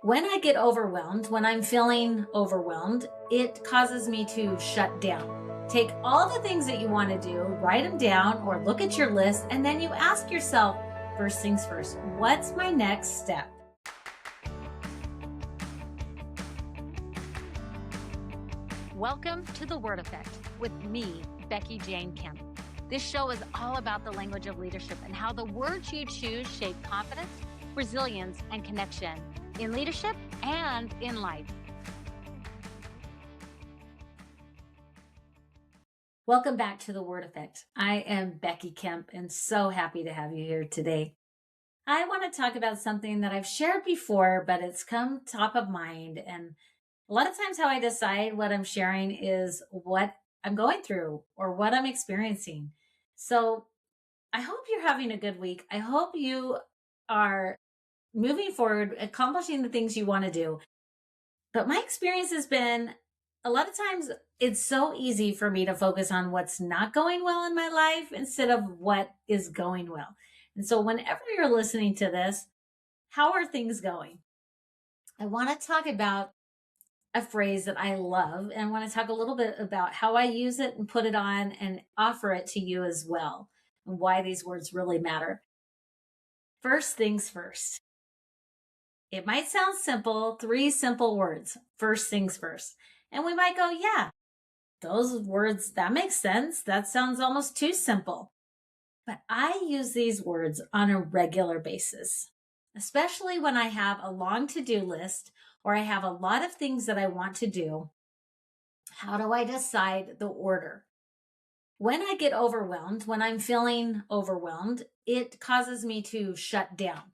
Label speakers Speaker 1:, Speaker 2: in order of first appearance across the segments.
Speaker 1: When I get overwhelmed, when I'm feeling overwhelmed, it causes me to shut down. Take all the things that you want to do, write them down, or look at your list, and then you ask yourself, first things first, what's my next step?
Speaker 2: Welcome to The Word Effect with me, Becky Kemp. This show is all about the language of leadership and how the words you choose shape confidence, resilience, and connection in leadership and in life.
Speaker 1: Welcome back to The Word Effect. I am Becky Kemp and so happy to have you here today. I want to talk about something that I've shared before, but it's come top of mind. And a lot of times, how I decide what I'm sharing is what I'm going through or what I'm experiencing. So I hope you're having a good week. I hope you are moving forward, accomplishing the things you want to do. But my experience has been a lot of times it's so easy for me to focus on what's not going well in my life instead of what is going well. And so, whenever you're listening to this, how are things going? I want to talk about a phrase that I love, and I want to talk a little bit about how I use it and put it on and offer it to you as well, and why these words really matter. First things first. It might sound simple, three simple words. First things first. And we might go, yeah, those words, that makes sense. That sounds almost too simple. But I use these words on a regular basis, especially when I have a long to-do list or I have a lot of things that I want to do. How do I decide the order? When I get overwhelmed, when I'm feeling overwhelmed, it causes me to shut down.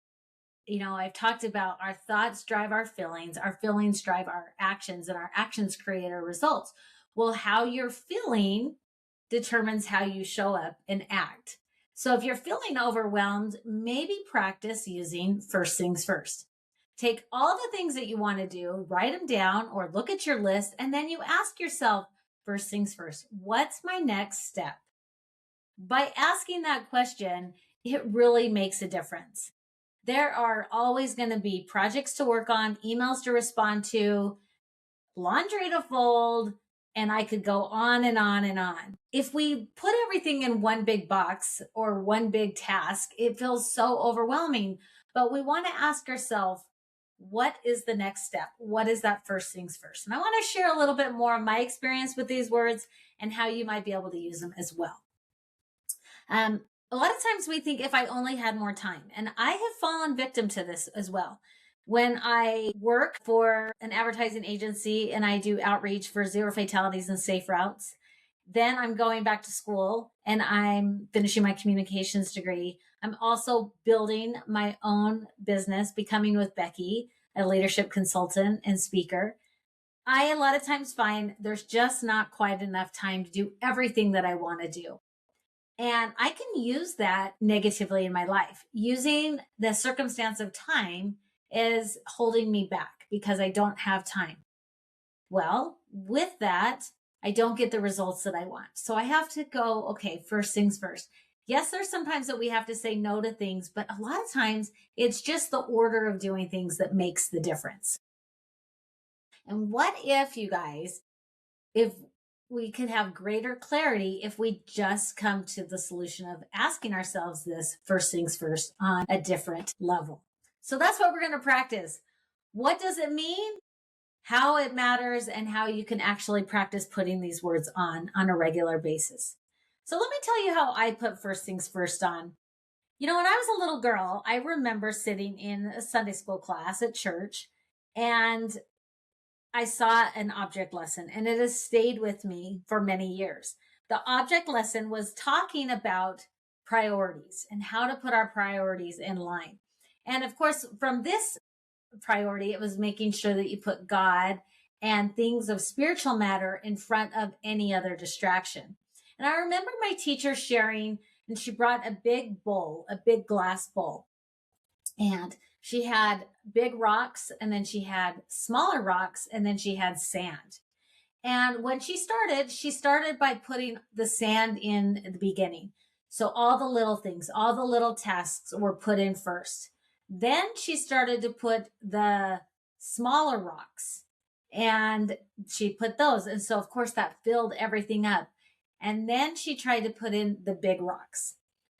Speaker 1: I've talked about our thoughts drive our feelings drive our actions, and our actions create our results. Well, how you're feeling determines how you show up and act. So if you're feeling overwhelmed, maybe practice using first things first. Take all the things that you want to do, write them down or look at your list, and then you ask yourself, first things first, what's my next step? By asking that question, it really makes a difference. There are always going to be projects to work on, emails to respond to, laundry to fold, and I could go on and on and on. If we put everything in one big box or one big task, it feels so overwhelming. But we want to ask ourselves, what is the next step? What is that first things first? And I want to share a little bit more of my experience with these words and how you might be able to use them as well. A lot of times we think if I only had more time, and I have fallen victim to this as well. When I work for an advertising agency and I do outreach for zero fatalities and safe routes, then I'm going back to school and I'm finishing my communications degree. I'm also building my own business, Becoming with Becky, a leadership consultant and speaker. I a lot of times find there's just not quite enough time to do everything that I want to do. And I can use that negatively in my life. Using the circumstance of time is holding me back because I don't have time. Well, with that, I don't get the results that I want. So I have to go, okay, first things first. Yes, there's sometimes that we have to say no to things, but a lot of times it's just the order of doing things that makes the difference. And what if, you guys, if we could have greater clarity if we just come to the solution of asking ourselves this first things first on a different level. So that's what we're going to practice. What does it mean? How it matters, and how you can actually practice putting these words on a regular basis. So let me tell you how I put first things first on. When I was a little girl, I remember sitting in a Sunday school class at church, and I saw an object lesson, and it has stayed with me for many years. The object lesson was talking about priorities and how to put our priorities in line. And of course, from this priority, it was making sure that you put God and things of spiritual matter in front of any other distraction. And I remember my teacher sharing, and she brought a big bowl, a big glass bowl. And she had big rocks, and then she had smaller rocks, and then she had sand. And when she started by putting the sand in at the beginning. So all the little things, all the little tasks were put in first. Then she started to put the smaller rocks. And she put those. And so, of course, that filled everything up. And then she tried to put in the big rocks.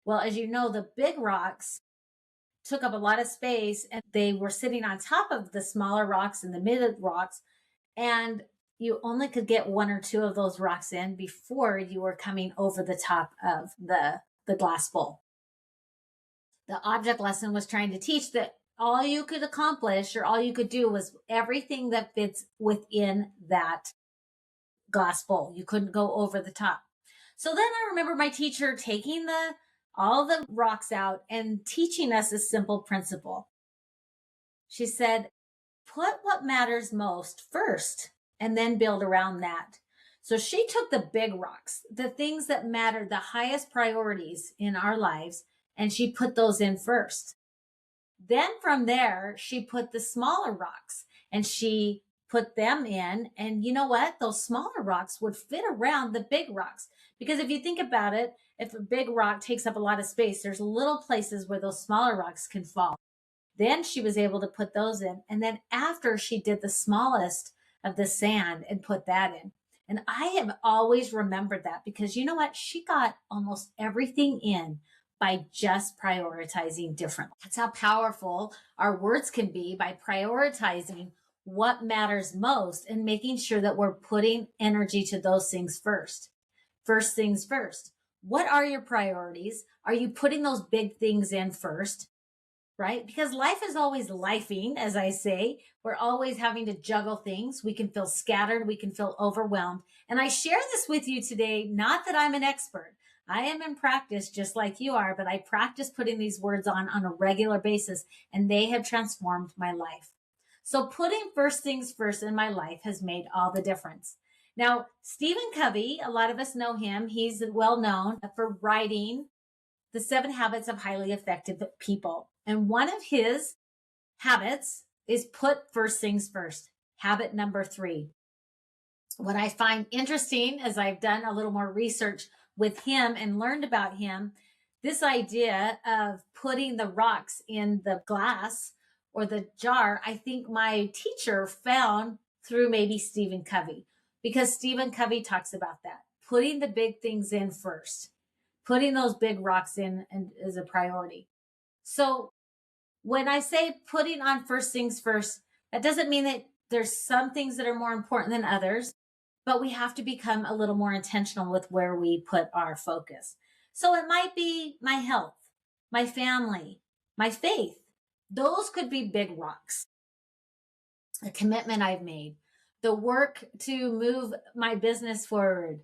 Speaker 1: Well, as you know, the big rocks took up a lot of space and they were sitting on top of the smaller rocks and the mid rocks. And you only could get one or two of those rocks in before you were coming over the top of the glass bowl. The object lesson was trying to teach that all you could accomplish or all you could do was everything that fits within that glass bowl. You couldn't go over the top. So then I remember my teacher taking all the rocks out and teaching us a simple principle. She said, put what matters most first and then build around that. So she took the big rocks, the things that mattered, the highest priorities in our lives, and she put those in first. Then from there, she put the smaller rocks and she put them in. And you know what? Those smaller rocks would fit around the big rocks. Because if you think about it, if a big rock takes up a lot of space, there's little places where those smaller rocks can fall. Then she was able to put those in. And then after she did the smallest of the sand and put that in. And I have always remembered that because you know what? She got almost everything in by just prioritizing differently. That's how powerful our words can be by prioritizing what matters most and making sure that we're putting energy to those things first. First things first. What are your priorities? Are you putting those big things in first? Right? Because life is always lifing, as I say. We're always having to juggle things. We can feel scattered. We can feel overwhelmed. And I share this with you today, not that I'm an expert. I am in practice just like you are, but I practice putting these words on a regular basis, and they have transformed my life. So putting first things first in my life has made all the difference. Now, Stephen Covey, a lot of us know him. He's well known for writing The 7 Habits of Highly Effective People. And one of his habits is put first things first. Habit number 3. What I find interesting as I've done a little more research with him and learned about him, this idea of putting the rocks in the glass or the jar, I think my teacher found through maybe Stephen Covey, because Stephen Covey talks about that, putting the big things in first, putting those big rocks in and is a priority. So when I say putting on first things first, that doesn't mean that there's some things that are more important than others, but we have to become a little more intentional with where we put our focus. So it might be my health, my family, my faith. Those could be big rocks. A commitment I've made, the work to move my business forward,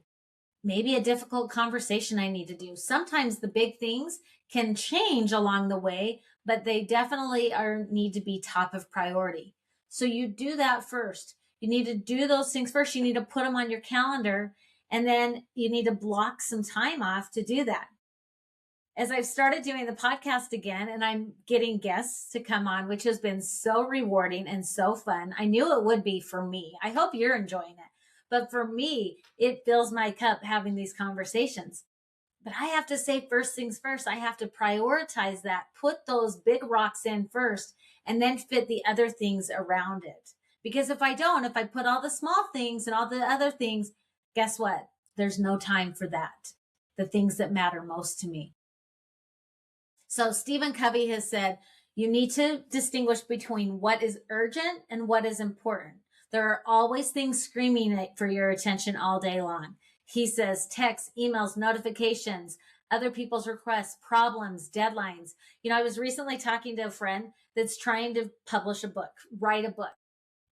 Speaker 1: maybe a difficult conversation I need to do. Sometimes the big things can change along the way, but they definitely need to be top of priority. So you do that first. You need to do those things first. You need to put them on your calendar, and then you need to block some time off to do that. As I've started doing the podcast again, and I'm getting guests to come on, which has been so rewarding and so fun. I knew it would be for me. I hope you're enjoying it. But for me, it fills my cup having these conversations. But I have to say first things first. I have to prioritize that, put those big rocks in first, and then fit the other things around it. Because if I don't, if I put all the small things and all the other things, guess what? There's no time for that, the things that matter most to me. So Stephen Covey has said, you need to distinguish between what is urgent and what is important. There are always things screaming for your attention all day long. He says texts, emails, notifications, other people's requests, problems, deadlines. I was recently talking to a friend that's trying to publish a book, write a book.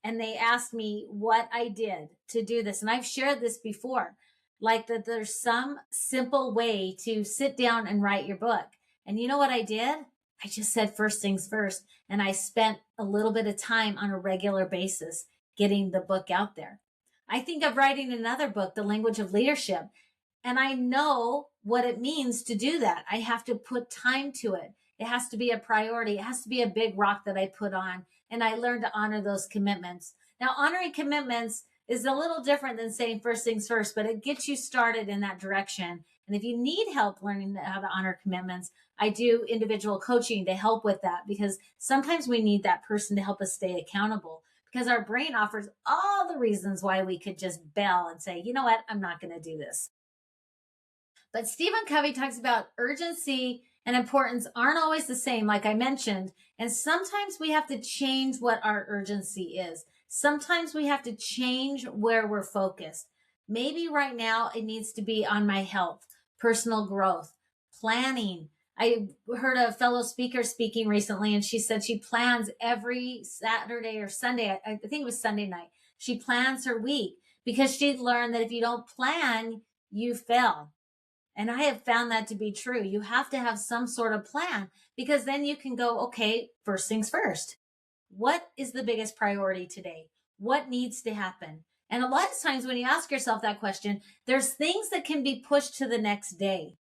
Speaker 1: And they asked me what I did to do this. And I've shared this before, like that there's some simple way to sit down and write your book. And you know what I did? I just said first things first. And I spent a little bit of time on a regular basis getting the book out there. I think of writing another book, The Language of Leadership, and I know what it means to do that. I have to put time to it. It has to be a priority. It has to be a big rock that I put on, and I learned to honor those commitments. Now, honoring commitments is a little different than saying first things first, but it gets you started in that direction. And if you need help learning how to honor commitments, I do individual coaching to help with that, because sometimes we need that person to help us stay accountable. because our brain offers all the reasons why we could just bail and say, you know what, I'm not going to do this. But Stephen Covey talks about urgency and importance aren't always the same, like I mentioned. And sometimes we have to change what our urgency is. Sometimes we have to change where we're focused. Maybe right now it needs to be on my health, personal growth, planning. I heard a fellow speaker speaking recently, and she said she plans every Saturday or Sunday. I think it was Sunday night. She plans her week because she learned that if you don't plan, you fail. And I have found that to be true. You have to have some sort of plan because then you can go, okay, first things first. What is the biggest priority today? What needs to happen? And a lot of times when you ask yourself that question, there's things that can be pushed to the next day.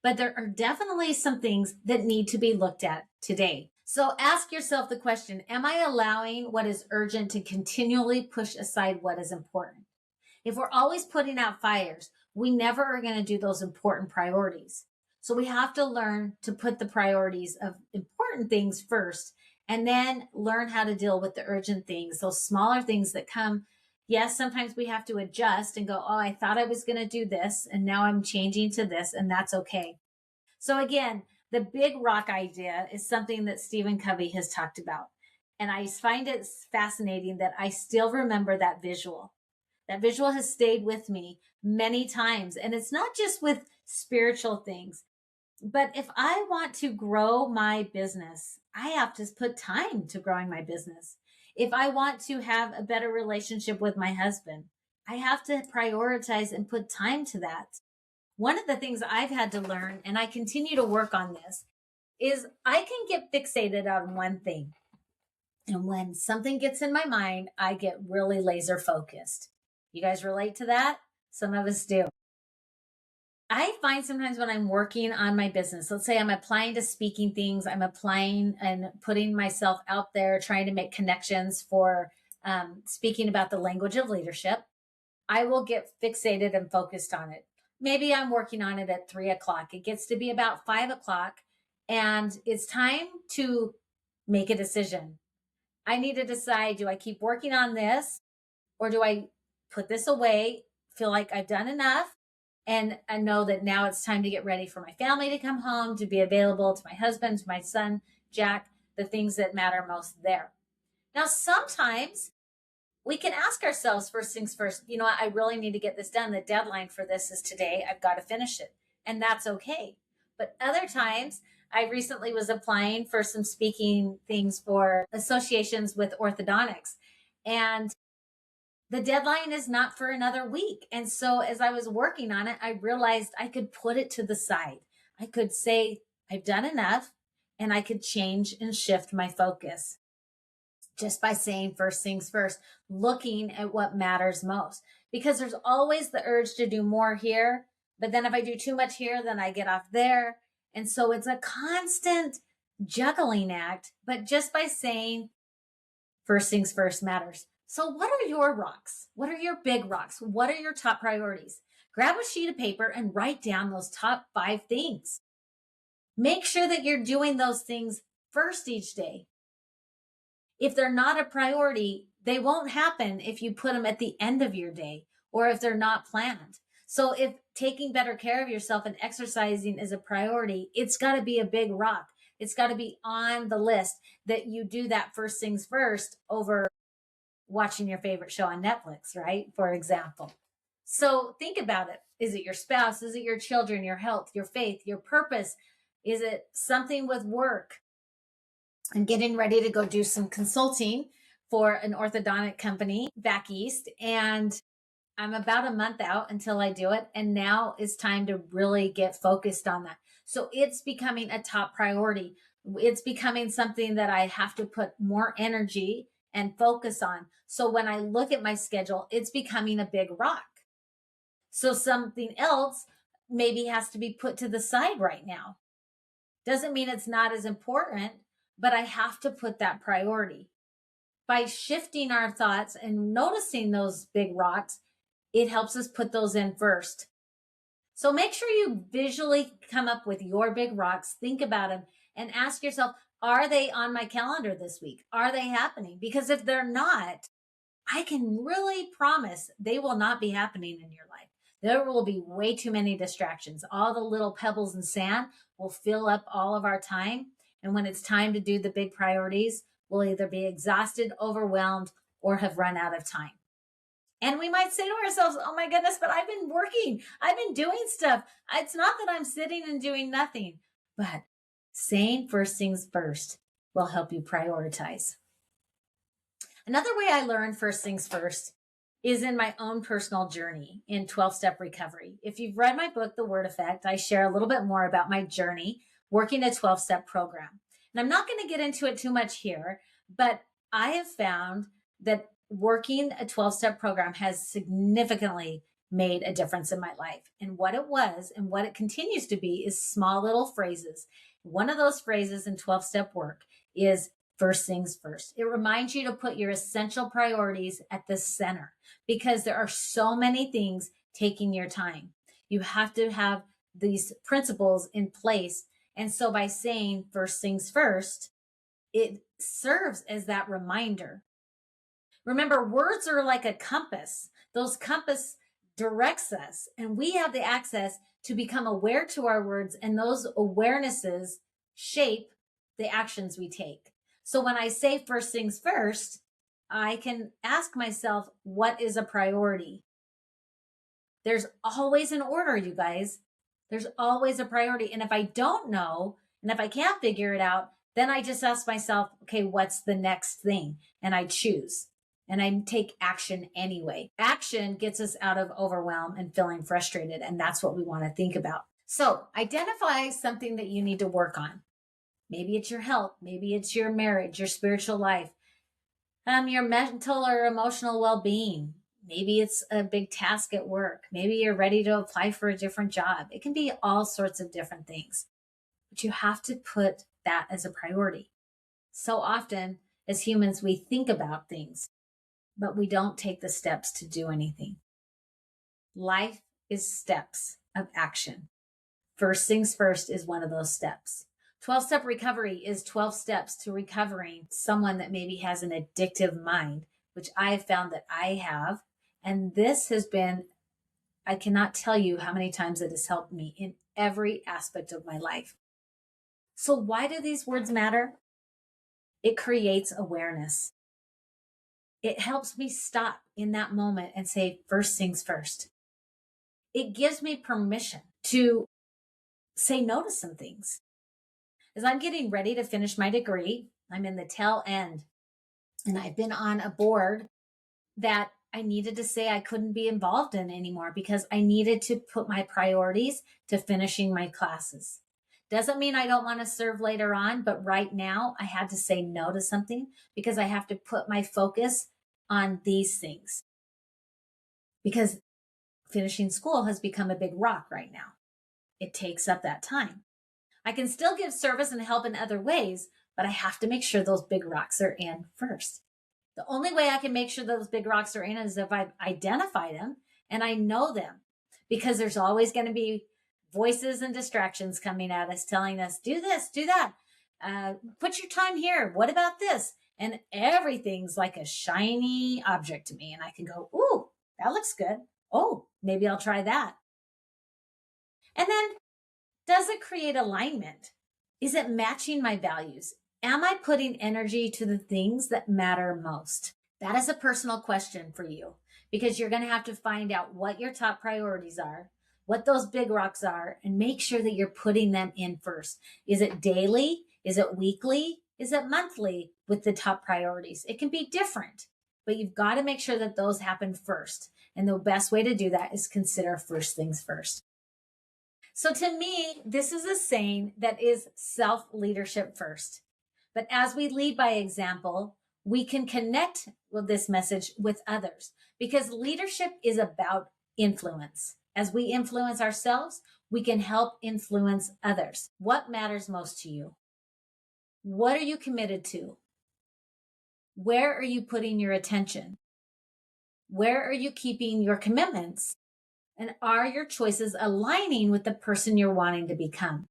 Speaker 1: But there are definitely some things that need to be looked at today. So ask yourself the question, am I allowing what is urgent to continually push aside what is important? If we're always putting out fires, we never are going to do those important priorities. So we have to learn to put the priorities of important things first and then learn how to deal with the urgent things, those smaller things that come. Yes, sometimes we have to adjust and go, oh, I thought I was going to do this and now I'm changing to this, and that's okay. So again, the big rock idea is something that Stephen Covey has talked about. And I find it fascinating that I still remember that visual. That visual has stayed with me many times. And it's not just with spiritual things, but if I want to grow my business, I have to put time to growing my business. If I want to have a better relationship with my husband, I have to prioritize and put time to that. One of the things I've had to learn, and I continue to work on this, is I can get fixated on one thing. And when something gets in my mind, I get really laser focused. You guys relate to that? Some of us do. I find sometimes when I'm working on my business, let's say I'm applying to speaking things, I'm applying and putting myself out there, trying to make connections for speaking about the language of leadership, I will get fixated and focused on it. Maybe I'm working on it at 3 o'clock. It gets to be about 5 o'clock, and it's time to make a decision. I need to decide, do I keep working on this or do I put this away, feel like I've done enough, and I know that now it's time to get ready for my family to come home, to be available to my husband, to my son, Jack, the things that matter most there. Now, sometimes we can ask ourselves first things first, you know what, I really need to get this done. The deadline for this is today. I've got to finish it. And that's okay. But other times, I recently was applying for some speaking things for associations with orthodontics. And the deadline is not for another week. And so as I was working on it, I realized I could put it to the side. I could say, I've done enough, and I could change and shift my focus just by saying first things first, looking at what matters most. Because there's always the urge to do more here. But then if I do too much here, then I get off there. And so it's a constant juggling act. But just by saying first things first matters. So what are your rocks? What are your big rocks? What are your top priorities? Grab a sheet of paper and write down those top 5 things. Make sure that you're doing those things first each day. If they're not a priority, they won't happen if you put them at the end of your day or if they're not planned. So if taking better care of yourself and exercising is a priority, it's got to be a big rock. It's got to be on the list that you do that first things first over watching your favorite show on Netflix, right? For example. So think about it. Is it your spouse? Is it your children, your health, your faith, your purpose? Is it something with work? I'm getting ready to go do some consulting for an orthodontic company back east. And I'm about a month out until I do it. And now it's time to really get focused on that. So it's becoming a top priority. It's becoming something that I have to put more energy and focus on. So when I look at my schedule, it's becoming a big rock. So something else maybe has to be put to the side right now. Doesn't mean it's not as important, but I have to put that priority. By shifting our thoughts and noticing those big rocks, it helps us put those in first. So make sure you visually come up with your big rocks, think about them, and ask yourself, Are they on my calendar this week? Are they happening? Because if they're not, I can really promise they will not be happening in your life. There will be way too many distractions. All the little pebbles and sand will fill up all of our time. And when it's time to do the big priorities, we'll either be exhausted, overwhelmed, or have run out of time. And we might say to ourselves, oh my goodness, but I've been working. I've been doing stuff. It's not that I'm sitting and doing nothing, but saying first things first will help you prioritize. Another way I learned first things first is in my own personal journey in 12-step recovery. If you've read my book, The Word Effect, I share a little bit more about my journey working a 12-step program. And I'm not going to get into it too much here, but I have found that working a 12-step program has significantly made a difference in my life. And what it was and what it continues to be is small little phrases. One of those phrases in 12-step work is first things first. It reminds you to put your essential priorities at the center because there are so many things taking your time. You have to have these principles in place. And so by saying first things first, it serves as that reminder. Remember, words are like a compass. Those compass directs us, and we have the access to become aware to our words, and those awarenesses shape the actions we take. So when I say first things first, I can ask myself, what is a priority? There's always an order, you guys. There's always a priority. And if I don't know, and if I can't figure it out, then I just ask myself, okay, what's the next thing? And I choose. And I take action anyway. Action gets us out of overwhelm and feeling frustrated. And that's what we want to think about. So identify something that you need to work on. Maybe it's your health. Maybe it's your marriage, your spiritual life, your mental or emotional well-being. Maybe it's a big task at work. Maybe you're ready to apply for a different job. It can be all sorts of different things, but you have to put that as a priority. So often as humans, we think about things, but we don't take the steps to do anything. Life is steps of action. First things first is one of those steps. 12-step recovery is 12 steps to recovering someone that maybe has an addictive mind, which I have found that I have. And this has been, I cannot tell you how many times it has helped me in every aspect of my life. So why do these words matter? It creates awareness. It helps me stop in that moment and say, first things first. It gives me permission to say no to some things. As I'm getting ready to finish my degree, I'm in the tail end, and I've been on a board that I needed to say I couldn't be involved in anymore because I needed to put my priorities to finishing my classes. Doesn't mean I don't want to serve later on, but right now I had to say no to something because I have to put my focus on these things. Because finishing school has become a big rock right now. It takes up that time. I can still give service and help in other ways, but I have to make sure those big rocks are in first. The only way I can make sure those big rocks are in is if I identify them and I know them, because there's always going to be voices and distractions coming at us telling us, do this, do that, put your time here. What about this? And everything's like a shiny object to me. And I can go, ooh, that looks good. Oh, maybe I'll try that. And then, does it create alignment? Is it matching my values? Am I putting energy to the things that matter most? That is a personal question for you, because you're going to have to find out what your top priorities are, what those big rocks are, and make sure that you're putting them in first. Is it daily? Is it weekly? Is it monthly with the top priorities? It can be different, but you've got to make sure that those happen first. And the best way to do that is consider first things first. So to me, this is a saying that is self-leadership first. But as we lead by example, we can connect with this message with others, because leadership is about influence. As we influence ourselves, we can help influence others. What matters most to you? What are you committed to? Where are you putting your attention? Where are you keeping your commitments? And are your choices aligning with the person you're wanting to become?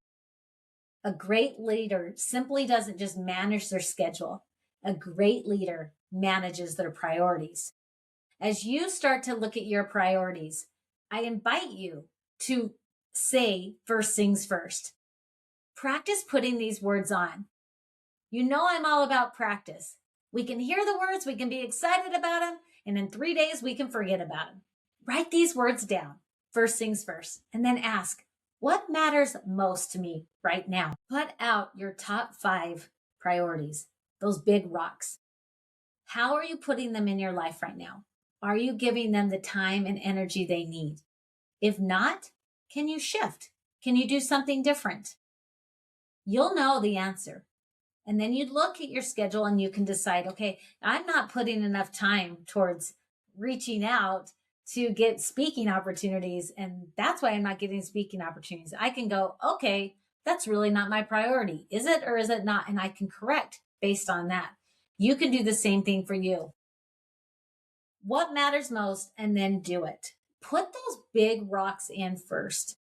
Speaker 1: A great leader simply doesn't just manage their schedule. A great leader manages their priorities. As you start to look at your priorities, I invite you to say first things first. Practice putting these words on. You know I'm all about practice. We can hear the words, we can be excited about them, and in 3 days we can forget about them. Write these words down, first things first, and then ask, what matters most to me right now? Put out your top 5 priorities, those big rocks. How are you putting them in your life right now? Are you giving them the time and energy they need? If not, can you shift? Can you do something different? You'll know the answer. And then you look at your schedule and you can decide, okay, I'm not putting enough time towards reaching out to get speaking opportunities. And that's why I'm not getting speaking opportunities. I can go, okay, that's really not my priority. Is it or is it not? And I can correct based on that. You can do the same thing for you. What matters most, and then do it. Put those big rocks in first.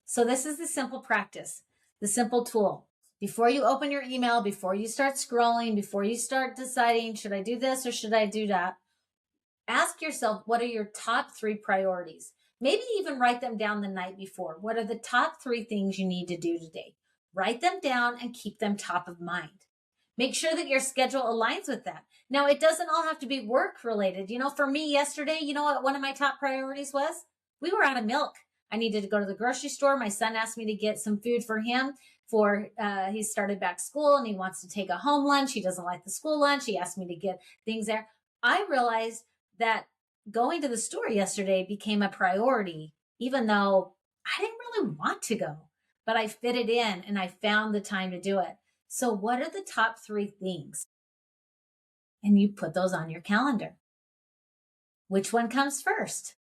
Speaker 1: So this is the simple practice, the simple tool. Before you open your email, before you start scrolling, before you start deciding, should I do this or should I do that? Ask yourself, what are your top 3 priorities? Maybe even write them down the night before. What are the top 3 things you need to do today? Write them down and keep them top of mind. Make sure that your schedule aligns with that. Now, it doesn't all have to be work related. For me yesterday, you know what one of my top priorities was? We were out of milk. I needed to go to the grocery store. My son asked me to get some food for him he started back school and he wants to take a home lunch. He doesn't like the school lunch. He asked me to get things there. I realized that going to the store yesterday became a priority, even though I didn't really want to go, but I fit it in and I found the time to do it. So what are the top 3 things? And you put those on your calendar. Which one comes first?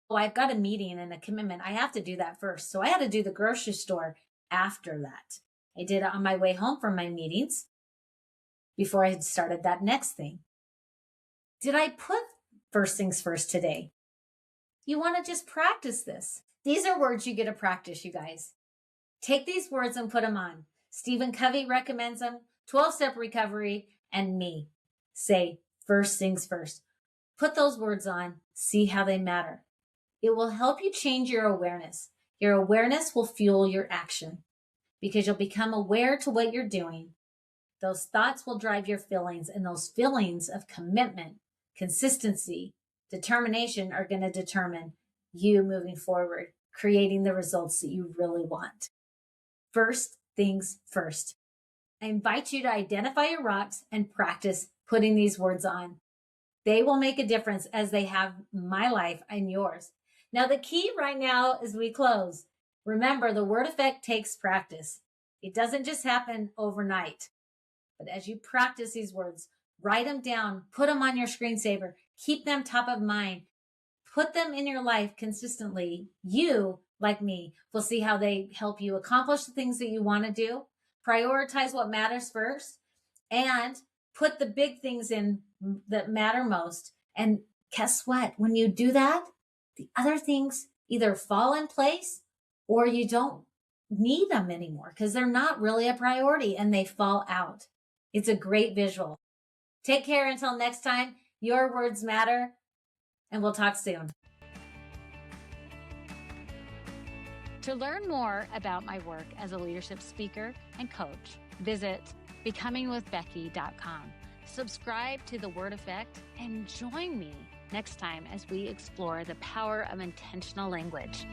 Speaker 1: Oh, I've got a meeting and a commitment. I have to do that first. So I had to do the grocery store after that. I did it on my way home from my meetings before I had started that next thing. Did I put first things first today? You want to just practice this. These are words you get to practice, you guys. Take these words and put them on. Stephen Covey recommends them, 12-Step Recovery, and me. Say first things first. Put those words on, see how they matter. It will help you change your awareness. Your awareness will fuel your action because you'll become aware to what you're doing. Those thoughts will drive your feelings, and those feelings of commitment, consistency, determination are going to determine you moving forward, creating the results that you really want. First things first. I invite you to identify your rocks and practice putting these words on. They will make a difference as they have my life and yours. Now, the key right now as we close, remember the word effect takes practice. It doesn't just happen overnight. But as you practice these words, write them down, put them on your screensaver, keep them top of mind, put them in your life consistently. You, like me, will see how they help you accomplish the things that you want to do, prioritize what matters first, and put the big things in that matter most. And guess what? When you do that, the other things either fall in place or you don't need them anymore because they're not really a priority and they fall out. It's a great visual. Take care until next time. Your words matter, and we'll talk soon.
Speaker 2: To learn more about my work as a leadership speaker and coach, visit becomingwithbecky.com. Subscribe to The Word Effect and join me next time as we explore the power of intentional language.